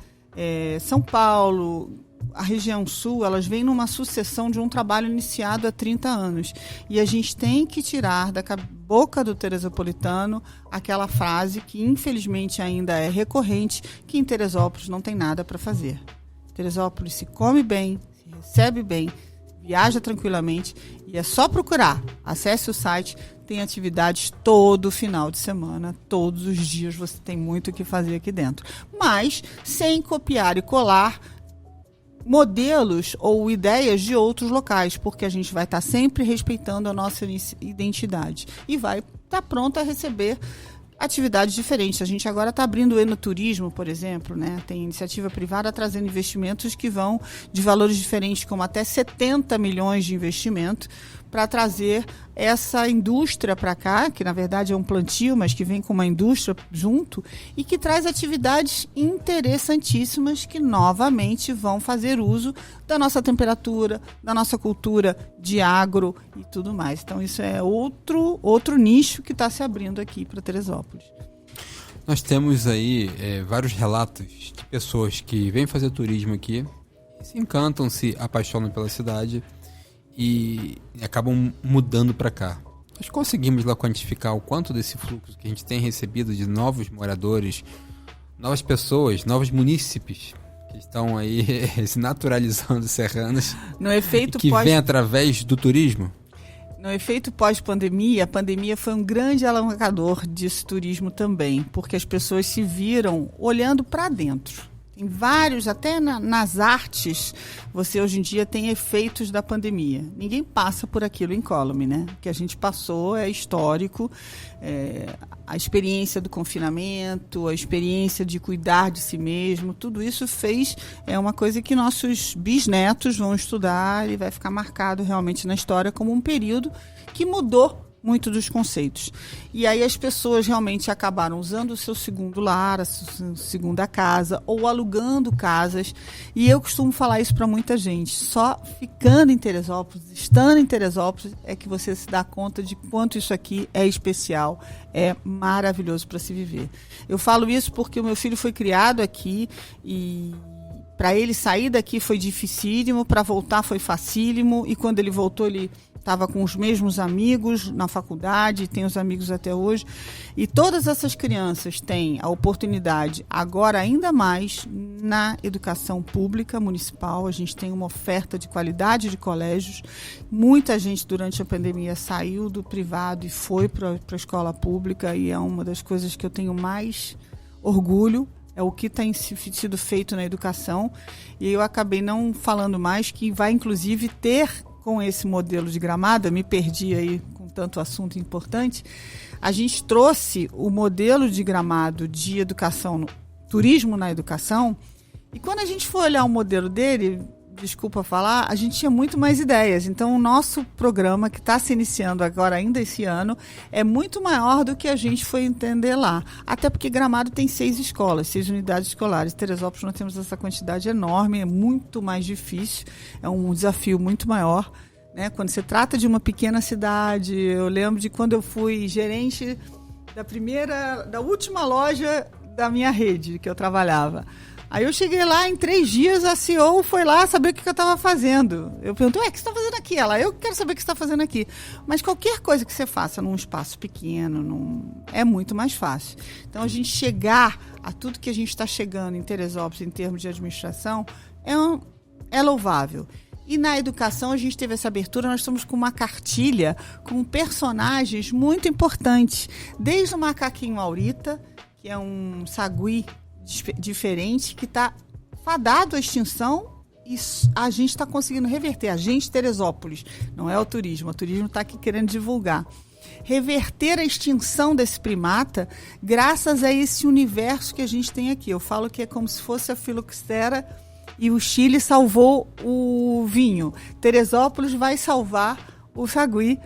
São Paulo, a região sul, elas vêm numa sucessão de um trabalho iniciado há 30 anos. E a gente tem que tirar da boca do teresopolitano aquela frase que, infelizmente, ainda é recorrente, que em Teresópolis não tem nada para fazer. Teresópolis se come bem, se recebe bem, viaja tranquilamente e é só procurar. Acesse o site, tem atividades todo final de semana, todos os dias você tem muito o que fazer aqui dentro. Mas sem copiar e colar modelos ou ideias de outros locais, porque a gente vai estar sempre respeitando a nossa identidade e vai estar pronto a receber atividades diferentes. A gente agora está abrindo o enoturismo, por exemplo, né? Tem iniciativa privada trazendo investimentos que vão de valores diferentes, como até 70 milhões de investimento, para trazer essa indústria para cá, que na verdade é um plantio, mas que vem com uma indústria junto, e que traz atividades interessantíssimas que novamente vão fazer uso da nossa temperatura, da nossa cultura de agro e tudo mais. Então isso é outro nicho que está se abrindo aqui para Teresópolis. Nós temos aí vários relatos de pessoas que vêm fazer turismo aqui, se encantam, se apaixonam pela cidade e acabam mudando para cá. Nós conseguimos lá quantificar o quanto desse fluxo que a gente tem recebido de novos moradores, novas pessoas, novos munícipes que estão aí se naturalizando serranos, no efeito que vêm através do turismo? No efeito pós-pandemia, a pandemia foi um grande alavancador desse turismo também, porque as pessoas se viram olhando para dentro. Tem vários, até nas artes, você hoje em dia tem efeitos da pandemia. Ninguém passa por aquilo incólume, né? O que a gente passou é histórico, a experiência do confinamento, a experiência de cuidar de si mesmo, tudo isso é uma coisa que nossos bisnetos vão estudar e vai ficar marcado realmente na história como um período que mudou muito dos conceitos. E aí as pessoas realmente acabaram usando o seu segundo lar, a sua segunda casa, ou alugando casas. E eu costumo falar isso para muita gente. Só ficando em Teresópolis, estando em Teresópolis, é que você se dá conta de quanto isso aqui é especial, é maravilhoso para se viver. Eu falo isso porque o meu filho foi criado aqui e para ele sair daqui foi dificílimo, para voltar foi facílimo, e quando ele voltou ele estava com os mesmos amigos na faculdade, tem os amigos até hoje. E todas essas crianças têm a oportunidade, agora ainda mais, na educação pública municipal. A gente tem uma oferta de qualidade de colégios. Muita gente, durante a pandemia, saiu do privado e foi para a escola pública, e é uma das coisas que eu tenho mais orgulho. É o que tem sido feito na educação. E eu acabei não falando mais, que vai, inclusive, ter, com esse modelo de Gramado, me perdi aí com tanto assunto importante, a gente trouxe o modelo de Gramado de educação, turismo na educação, e quando a gente foi olhar o modelo dele, desculpa falar, a gente tinha muito mais ideias. Então o nosso programa, que está se iniciando agora ainda esse ano, é muito maior do que a gente foi entender lá. Até porque Gramado tem 6 escolas, 6 unidades escolares. Em Teresópolis nós temos essa quantidade enorme, é muito mais difícil, é um desafio muito maior, né? Quando se trata de uma pequena cidade, eu lembro de quando eu fui gerente da última loja da minha rede que eu trabalhava. Aí eu cheguei lá, em 3 dias, a CEO foi lá saber o que eu estava fazendo. Eu perguntei, o que você está fazendo aqui? Ela, eu quero saber o que você está fazendo aqui. Mas qualquer coisa que você faça num espaço pequeno, é muito mais fácil. Então, a gente chegar a tudo que a gente está chegando em Teresópolis, em termos de administração, é louvável. E na educação, a gente teve essa abertura, nós estamos com uma cartilha com personagens muito importantes. Desde o macaquinho Aurita, que é um sagui diferente, que está fadado à extinção, e a gente está conseguindo reverter. A gente, Teresópolis, não é o turismo está aqui querendo divulgar. Reverter a extinção desse primata graças a esse universo que a gente tem aqui. Eu falo que é como se fosse a filoxera e o Chile salvou o vinho. Teresópolis vai salvar o sagui,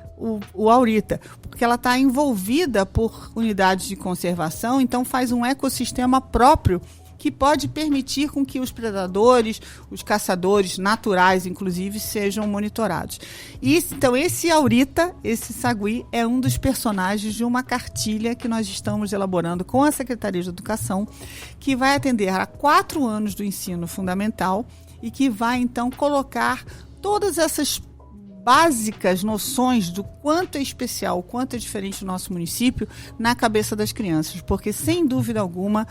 o Aurita, porque ela está envolvida por unidades de conservação, então faz um ecossistema próprio que pode permitir com que os predadores, os caçadores naturais, inclusive, sejam monitorados. Então, esse Aurita, esse sagui, é um dos personagens de uma cartilha que nós estamos elaborando com a Secretaria de Educação, que vai atender a 4 anos do ensino fundamental e que vai, então, colocar todas essas básicas noções do quanto é especial, o quanto é diferente do nosso município na cabeça das crianças, porque sem dúvida alguma,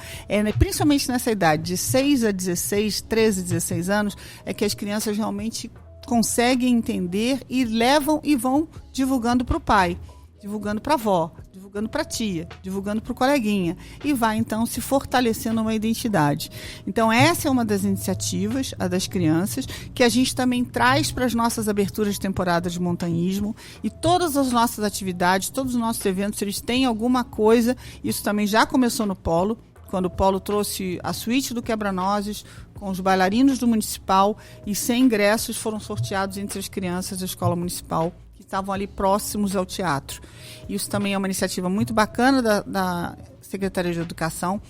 principalmente nessa idade de 6 a 16, 13, 16 anos, é que as crianças realmente conseguem entender e levam e vão divulgando para o pai, divulgando para a avó, divulgando para a tia, divulgando para o coleguinha, e vai então se fortalecendo uma identidade. Então essa é uma das iniciativas, a das crianças, que a gente também traz para as nossas aberturas de temporada de montanhismo, e todas as nossas atividades, todos os nossos eventos, eles têm alguma coisa, isso também já começou no Polo, quando o Polo trouxe a suíte do Quebra-Nozes, com os bailarinos do Municipal, e 100 ingressos foram sorteados entre as crianças da Escola Municipal, que estavam ali próximos ao teatro. Isso também é uma iniciativa muito bacana da Secretaria de Educação,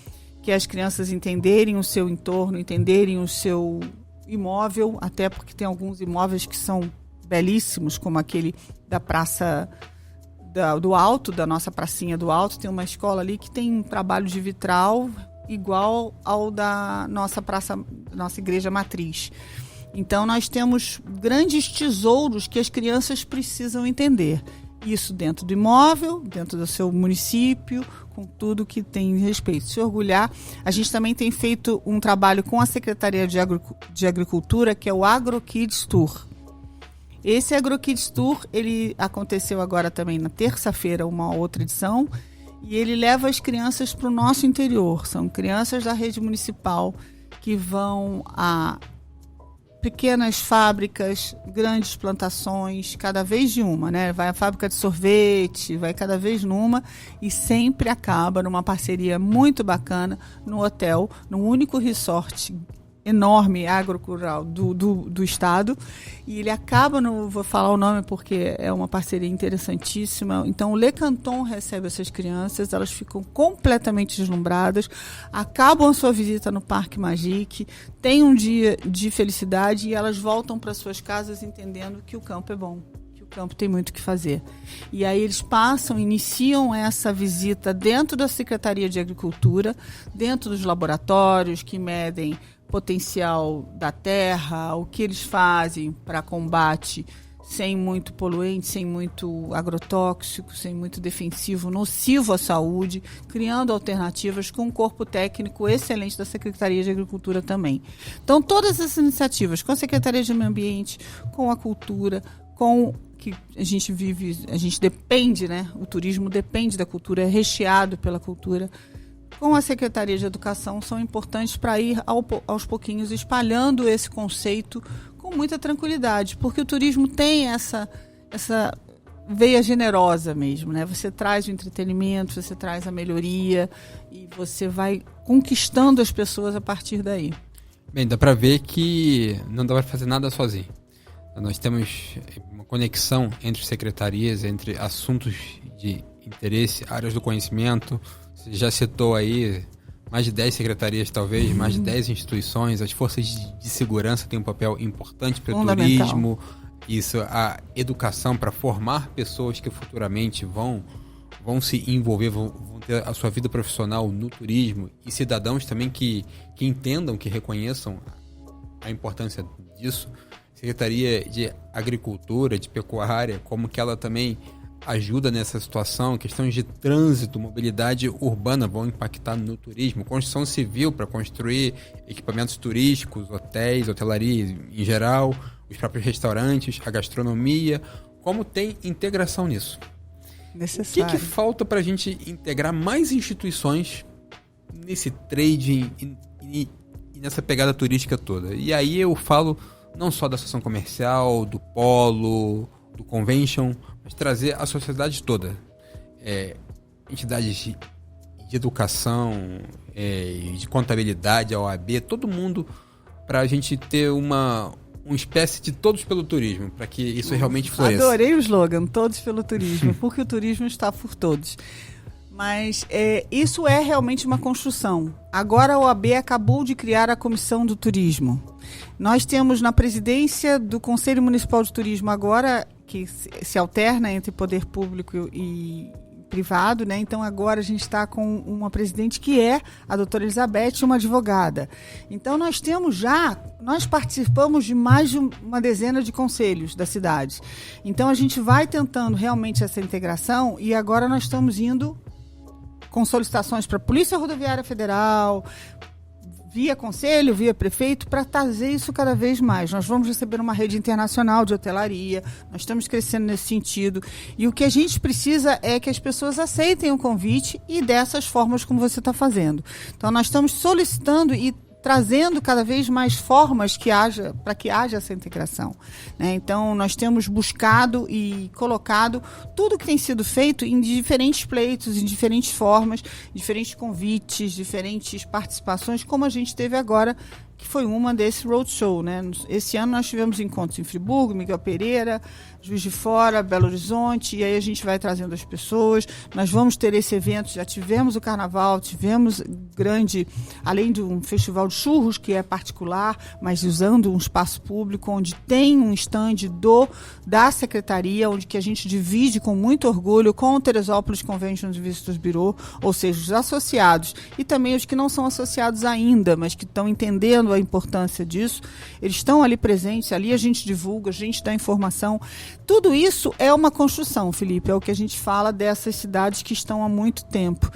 que é as crianças entenderem o seu entorno, entenderem o seu imóvel, até porque tem alguns imóveis que são belíssimos, como aquele da Praça do Alto, da nossa pracinha do Alto. Tem uma escola ali que tem um trabalho de vitral igual ao da nossa praça, nossa igreja matriz. Então nós temos grandes tesouros que as crianças precisam entender. Isso dentro do imóvel, dentro do seu município, com tudo que tem respeito. Se orgulhar. A gente também tem feito um trabalho com a Secretaria de Agricultura, que é o AgroKids Tour. Esse AgroKids Tour, ele aconteceu agora também na terça-feira, uma outra edição, e ele leva as crianças para o nosso interior. São crianças da rede municipal que vão a pequenas fábricas, grandes plantações, cada vez de uma, né? Vai a fábrica de sorvete, vai cada vez numa, e sempre acaba numa parceria muito bacana no hotel, num único resort enorme agrorural do estado, e ele acaba, não vou falar o nome porque é uma parceria interessantíssima. Então o Le Canton recebe essas crianças, elas ficam completamente deslumbradas, acabam a sua visita no Parque Magique, tem um dia de felicidade e elas voltam para suas casas entendendo que o campo é bom, que o campo tem muito o que fazer. E aí eles iniciam essa visita dentro da Secretaria de Agricultura, dentro dos laboratórios que medem potencial da terra, o que eles fazem para combate sem muito poluente, sem muito agrotóxico, sem muito defensivo, nocivo à saúde, criando alternativas com um corpo técnico excelente da Secretaria de Agricultura também. Então, todas essas iniciativas com a Secretaria de Meio Ambiente, com a cultura, com que a gente vive, a gente depende, né? O turismo depende da cultura, é recheado pela cultura. Com a Secretaria de Educação, são importantes para ir aos pouquinhos espalhando esse conceito com muita tranquilidade, porque o turismo tem essa veia generosa mesmo, né? Você traz o entretenimento, você traz a melhoria e você vai conquistando as pessoas a partir daí. Bem, dá para ver que não dá para fazer nada sozinho. Nós temos uma conexão entre secretarias, entre assuntos de interesse, áreas do conhecimento. Você já citou aí mais de 10 secretarias, talvez, mais de 10 instituições. As forças de segurança têm um papel importante para o turismo. Isso, a educação para formar pessoas que futuramente vão se envolver, vão ter a sua vida profissional no turismo, e cidadãos também que entendam, que reconheçam a importância disso. Secretaria de Agricultura, de Pecuária, como que ela também ajuda nessa situação. Questões de trânsito, mobilidade urbana vão impactar no turismo. Construção civil para construir equipamentos turísticos, hotéis, hotelaria em geral, os próprios restaurantes, a gastronomia. Como tem integração nisso? Necessário. O que falta para a gente integrar mais instituições nesse trading e nessa pegada turística toda? E aí eu falo não só da associação comercial, do polo, do convention, mas trazer a sociedade toda. Entidades de educação, de contabilidade, a OAB, todo mundo, para a gente ter uma espécie de todos pelo turismo, para que isso realmente floresça. Adorei o slogan, todos pelo turismo, porque o turismo está por todos. Mas isso é realmente uma construção. Agora a OAB acabou de criar a Comissão do Turismo. Nós temos na presidência do Conselho Municipal de Turismo agora, que se alterna entre poder público e privado, né? Então agora a gente está com uma presidente que é a doutora Elizabeth, uma advogada. Então nós participamos de mais de uma dezena de conselhos da cidade. Então a gente vai tentando realmente essa integração e agora nós estamos indo com solicitações para a Polícia Rodoviária Federal, via conselho, via prefeito, para trazer isso cada vez mais. Nós vamos receber uma rede internacional de hotelaria, nós estamos crescendo nesse sentido. E o que a gente precisa é que as pessoas aceitem o convite e dessas formas como você está fazendo. Então, nós estamos solicitando e trazendo cada vez mais formas para que haja essa integração, né? Então, nós temos buscado e colocado tudo que tem sido feito em diferentes pleitos, em diferentes formas, diferentes convites, diferentes participações, como a gente teve agora, que foi uma desse roadshow, né? Esse ano nós tivemos encontros em Friburgo, Miguel Pereira, Juiz de Fora, Belo Horizonte, e aí a gente vai trazendo as pessoas. Nós vamos ter esse evento, já tivemos o carnaval, tivemos grande, além de um festival de churros, que é particular, mas usando um espaço público, onde tem um stand da secretaria, onde que a gente divide com muito orgulho com o Teresópolis Convention Visitors Bureau, ou seja, os associados, e também os que não são associados ainda, mas que estão entendendo a importância disso. Eles estão ali presentes, ali a gente divulga, a gente dá informação. Tudo isso é uma construção, Felipe, é o que a gente fala dessas cidades que estão há muito tempo.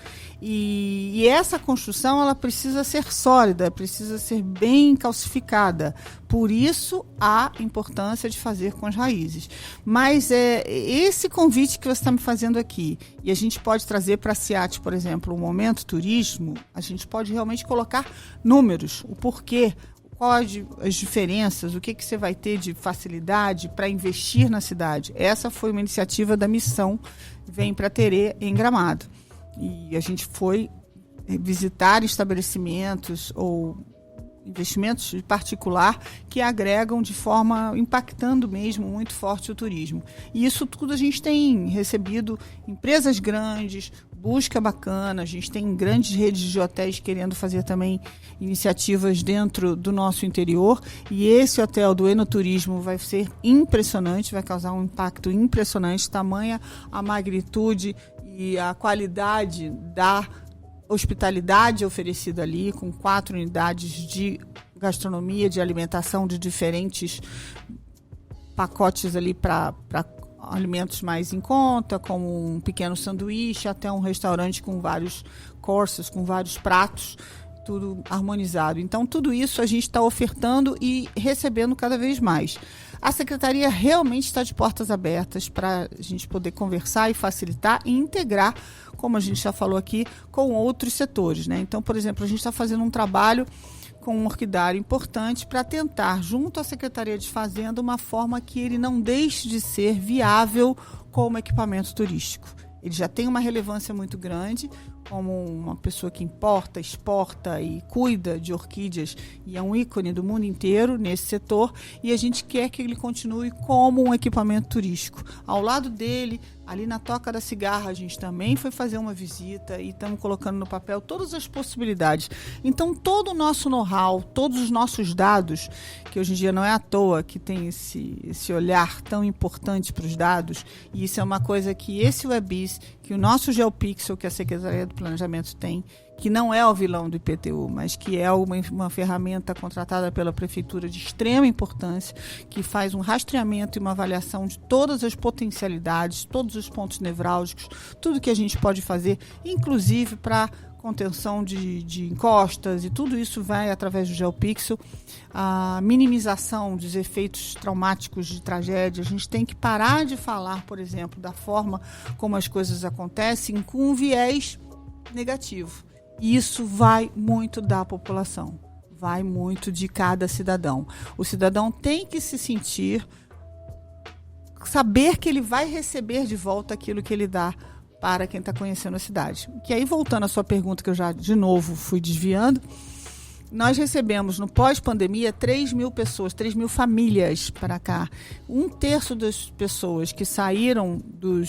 E essa construção, ela precisa ser sólida, precisa ser bem calcificada. Por isso, a importância de fazer com as raízes. Mas esse convite que você está me fazendo aqui, e a gente pode trazer para a CIAT, por exemplo, o momento turismo, a gente pode realmente colocar números, o porquê, quais as diferenças, o que você vai ter de facilidade para investir na cidade. Essa foi uma iniciativa da Missão Vem para Terê, em Gramado. E a gente foi visitar estabelecimentos ou investimentos de particular que agregam de forma, impactando mesmo muito forte o turismo. E isso tudo a gente tem recebido empresas grandes, busca bacana, a gente tem grandes redes de hotéis querendo fazer também iniciativas dentro do nosso interior, e esse hotel do Enoturismo vai ser impressionante, vai causar um impacto impressionante, tamanha a magnitude e a qualidade da hospitalidade oferecida ali, com 4 unidades de gastronomia, de alimentação, de diferentes pacotes ali para alimentos mais em conta, como um pequeno sanduíche, até um restaurante com vários courses, com vários pratos, tudo harmonizado. Então, tudo isso a gente está ofertando e recebendo cada vez mais. A Secretaria realmente está de portas abertas para a gente poder conversar e facilitar e integrar, como a gente já falou aqui, com outros setores, né? Então, por exemplo, a gente está fazendo um trabalho com um orquidário importante para tentar, junto à Secretaria de Fazenda, uma forma que ele não deixe de ser viável como equipamento turístico. Ele já tem uma relevância muito grande, como uma pessoa que importa, exporta e cuida de orquídeas, e é um ícone do mundo inteiro nesse setor, e a gente quer que ele continue como um equipamento turístico. Ao lado dele, ali na Toca da Cigarra, a gente também foi fazer uma visita e estamos colocando no papel todas as possibilidades. Então, todo o nosso know-how, todos os nossos dados, que hoje em dia não é à toa que tem esse olhar tão importante para os dados, e isso é uma coisa que esse WebBiz, que o nosso GeoPixel, que a Secretaria do Planejamento tem, que não é o vilão do IPTU, mas que é uma ferramenta contratada pela Prefeitura de extrema importância, que faz um rastreamento e uma avaliação de todas as potencialidades, todos os pontos nevrálgicos, tudo que a gente pode fazer, inclusive para contenção de encostas, e tudo isso vai através do GeoPixel, a minimização dos efeitos traumáticos de tragédia. A gente tem que parar de falar, por exemplo, da forma como as coisas acontecem com um viés negativo. E isso vai muito da população, vai muito de cada cidadão. O cidadão tem que se sentir, saber que ele vai receber de volta aquilo que ele dá para quem está conhecendo a cidade. Que aí, voltando à sua pergunta, que eu já, de novo, fui desviando, nós recebemos, no pós-pandemia, 3.000 pessoas, 3.000 famílias para cá. 1/3 das pessoas que saíram do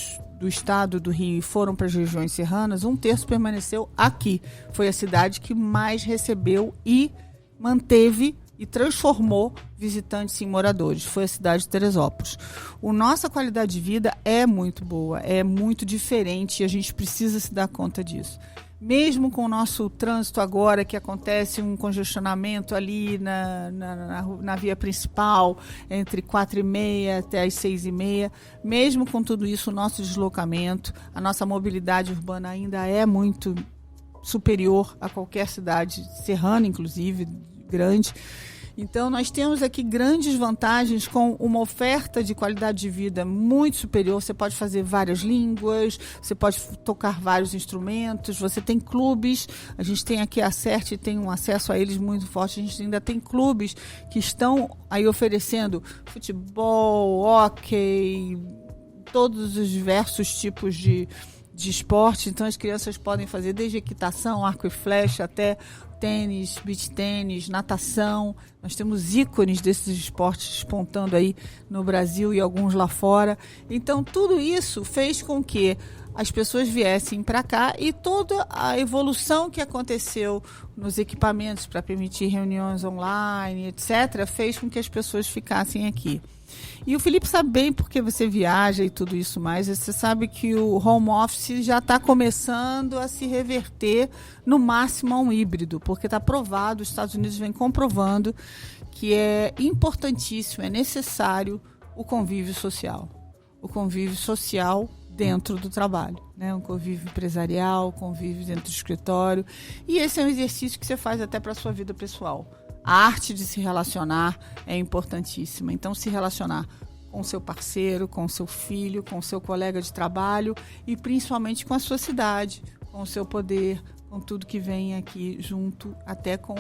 estado do Rio e foram para as regiões serranas, 1/3 permaneceu aqui. Foi a cidade que mais recebeu e manteve e transformou visitantes em moradores. Foi a cidade de Teresópolis. A nossa qualidade de vida é muito boa, é muito diferente e a gente precisa se dar conta disso. Mesmo com o nosso trânsito agora, que acontece um congestionamento ali na via principal, entre 4h30 até as 6h30, mesmo com tudo isso, o nosso deslocamento, a nossa mobilidade urbana ainda é muito superior a qualquer cidade serrana, inclusive, grande. Então, nós temos aqui grandes vantagens com uma oferta de qualidade de vida muito superior. Você pode fazer várias línguas, você pode tocar vários instrumentos, você tem clubes. A gente tem aqui a CERT, tem um acesso a eles muito forte. A gente ainda tem clubes que estão aí oferecendo futebol, hóquei, todos os diversos tipos de esporte. Então, as crianças podem fazer desde equitação, arco e flecha, até tênis, beach tênis, natação. Nós temos ícones desses esportes despontando aí no Brasil e alguns lá fora. Então, tudo isso fez com que as pessoas viessem para cá e toda a evolução que aconteceu nos equipamentos para permitir reuniões online, etc., fez com que as pessoas ficassem aqui. E o Felipe sabe bem porque você viaja e tudo isso mais. Você sabe que o home office já está começando a se reverter no máximo a um híbrido, porque está provado, os Estados Unidos vem comprovando que é importantíssimo, é necessário o convívio social. O convívio social dentro do trabalho, né? Um convívio empresarial, convívio dentro do escritório. E esse é um exercício que você faz até para a sua vida pessoal. A arte de se relacionar é importantíssima. Então, se relacionar com o seu parceiro, com o seu filho, com o seu colega de trabalho e principalmente com a sua cidade, com o seu poder, com tudo que vem aqui junto, até com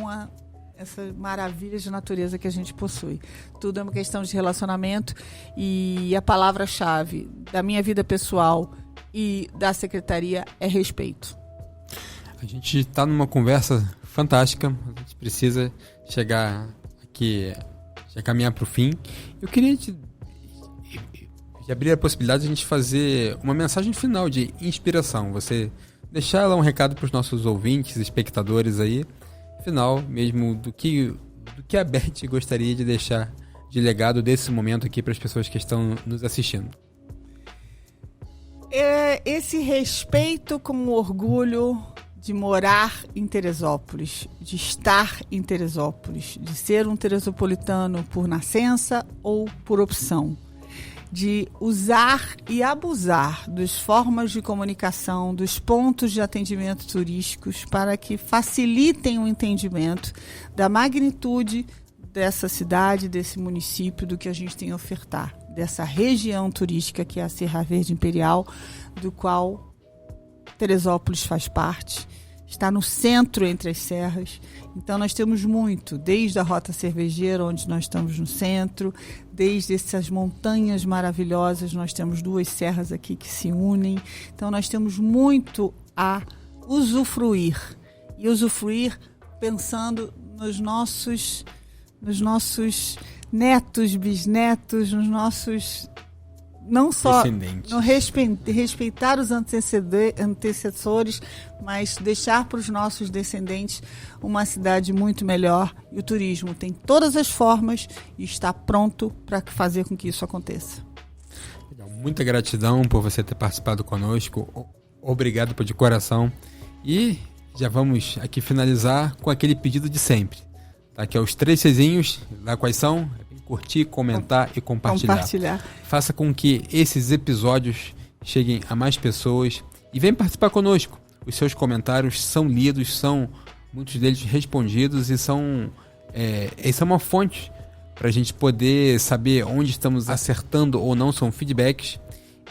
essa maravilha de natureza que a gente possui. Tudo é uma questão de relacionamento e a palavra-chave da minha vida pessoal e da secretaria é respeito. A gente está numa conversa fantástica, a gente precisa chegar aqui, já caminhar para o fim. Eu queria abrir a possibilidade de a gente fazer uma mensagem final de inspiração, você deixar lá um recado para os nossos ouvintes, espectadores aí, final mesmo do que a Beth gostaria de deixar de legado desse momento aqui para as pessoas que estão nos assistindo. Esse respeito com o orgulho de morar em Teresópolis, de estar em Teresópolis, de ser um teresopolitano por nascença ou por opção, de usar e abusar das formas de comunicação, dos pontos de atendimento turísticos para que facilitem o entendimento da magnitude dessa cidade, desse município, do que a gente tem a ofertar, dessa região turística que é a Serra Verde Imperial, do qual Teresópolis faz parte, está no centro entre as serras. Então nós temos muito, desde a Rota Cervejeira, onde nós estamos no centro, desde essas montanhas maravilhosas, nós temos 2 serras aqui que se unem. Então nós temos muito a usufruir, e usufruir pensando nos nossos netos, bisnetos, nos nossos... Não só no respeitar os antecessores, mas deixar para os nossos descendentes uma cidade muito melhor. E o turismo tem todas as formas e está pronto para fazer com que isso aconteça. Muita gratidão por você ter participado conosco. Obrigado de coração. E já vamos aqui finalizar com aquele pedido de sempre. Tá aqui os 3 Czinhos, lá quais são? Curtir, comentar e compartilhar. Faça com que esses episódios cheguem a mais pessoas e venha participar conosco. Os seus comentários são lidos, são muitos deles respondidos e são uma fonte para a gente poder saber onde estamos acertando ou não, são feedbacks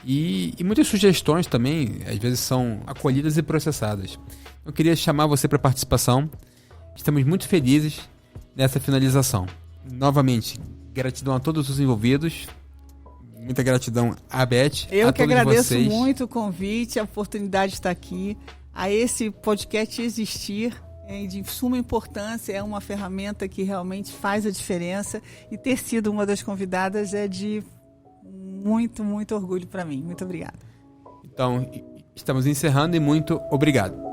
e muitas sugestões também, às vezes são acolhidas e processadas. Eu queria chamar você para participação. Estamos muito felizes nessa finalização. Novamente, gratidão a todos os envolvidos. Muita gratidão à Beth. Eu que agradeço vocês. Muito o convite, a oportunidade de estar aqui. A esse podcast existir é de suma importância, é uma ferramenta que realmente faz a diferença. E ter sido uma das convidadas é de muito, muito orgulho para mim. Muito obrigada. Então, estamos encerrando e muito obrigado.